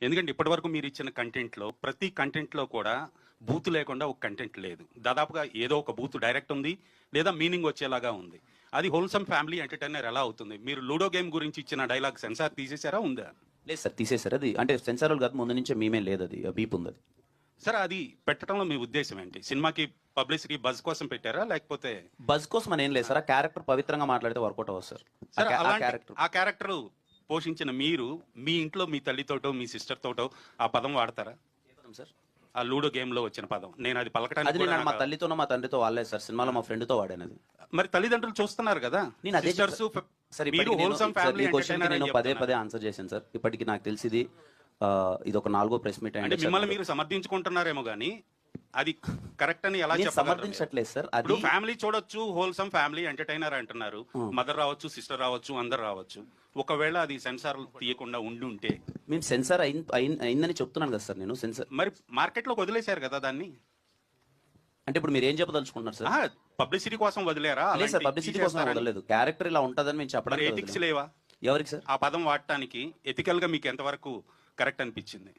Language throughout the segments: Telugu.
ఎందుకంటే ఇప్పటివరకు మీరు ఇచ్చిన కంటెంట్లో ప్రతి కంటెంట్లో కూడా బూత్ లేకుండా ఒక కంటెంట్ లేదు. దాదాపుగా ఏదో ఒక బూత్ డైరెక్ట్ ఉంది లేదా మీనింగ్ వచ్చేలాగా ఉంది. అది హోల్సమ్ ఫ్యామిలీ ఎంటర్టైనర్ ఎలా అవుతుంది? మీరు లూడో గేమ్ గురించి ఇచ్చిన డైలాగ్ సెన్సార్ తీసేసారా ఉందా? లేదు సార్, తీసేశారు. అది అంటే సెన్సార్ కాదు, ముందు నుంచే మేమే లేదు, అది బీప్ ఉంది. అది సరే, అది పెట్టడంలో మీ ఉద్దేశం ఏంటి? సినిమాకి పబ్లిసిటీ బజ్ కోసం పెట్టారా లేకపోతే? బజ్ కోసం అని ఏం లేదు సార్. ఆ క్యారెక్టర్ పవిత్రంగా మాట్లాడితే వర్కౌట్ అవ్వదు సార్. సరే, క్యారెక్టర్ ఆ క్యారెక్టర్ పోషించిన మీరు మీ ఇంట్లో మీ తల్లితోటో మీ సిస్టర్ తోటో ఆ పదం వాడతారా? సార్ ఆ లూడో గేమ్ లో వచ్చిన పదం నేను అది అది పలకడానికి నేను కూడా మా తల్లితోనో మా తండ్రితో వాడలేదు సార్. సినిమాలో మా ఫ్రెండ్తో వాడాను అది. మరి తల్లిదండ్రులు చూస్తున్నారు కదా. నేను అదే సిస్టర్స్ సార్, మీరు హోల్సమ్ ఫ్యామిలీ నేను పదే ఆన్సర్ చేశాను సార్. ఇప్పటికి నాకు తెలిసింది ఇది ఒక 4వ ప్రెస్ మీట్ అంటే మిమ్మల్ని మీరు సమర్థించుకుంటున్నారేమో గానీ అది కరెక్ట్ అని ఎలా చెప్పగలరు? సమర్థించట్లేదు సార్. అది ఫ్యామిలీ చూడొచ్చు, హోల్సమ్ ఫ్యామిలీ ఎంటర్టైనర్ అంటున్నారు. మదర్ రావచ్చు, సిస్టర్ రావచ్చు, అందరు రావచ్చు. ఒకవేళ అది సెన్సార్ తీయకుండా ఉండి ఉంటే మేము సెన్సార్ అయిందని చెప్తున్నాను కదా సార్. నేను సెన్సార్ మరి మార్కెట్ లోకి వదిలేశారు కదా దాన్ని. అంటే ఇప్పుడు మీరు ఏం చెప్పదలుచుకుంటున్నారు సార్? పబ్లిసిటీ కోసం వదిలేరా? లేదు సార్, పబ్లిసిటీ కోసం వదలలేదు. క్యారెక్టర్ ఇలా ఉంటదని మేము చెప్పడం. ఎథిక్స్ లేవా ఎవరికి సార్? ఆ పదం వాడటానికి ఎథికల్ గా మీకు ఎంతవరకు కరెక్ట్ అనిపించింది?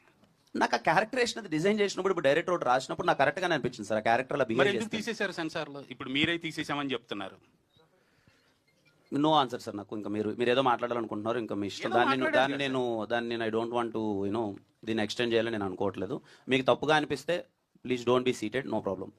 నాకు ఆ క్యారెక్టరేషన్ అది డిజైన్ చేసినప్పుడు, ఇప్పుడు డైరెక్టర్ ఒకటి రాసినప్పుడు నాకు కరెక్ట్ గానే అనిపించింది సార్. ఆ క్యారెక్టర్ అలా బిహేవ్ చేస్తే తీసేశారు సెన్సార్ లో. ఇప్పుడు మీరే తీసేసామని చెప్తున్నారు. No answer sir. నాకు ఇంకా మీరు ఏదో మాట్లాడాలనుకుంటున్నారు, ఇంకా మీ ఇష్టం. దాన్ని నేను ఐ డోంట్ వాంట్ టు దీన్ని ఎక్స్టెండ్ చేయాలని నేను అనుకోవట్లేదు. మీకు తప్పుగా అనిపిస్తే please don't be seated, no problem.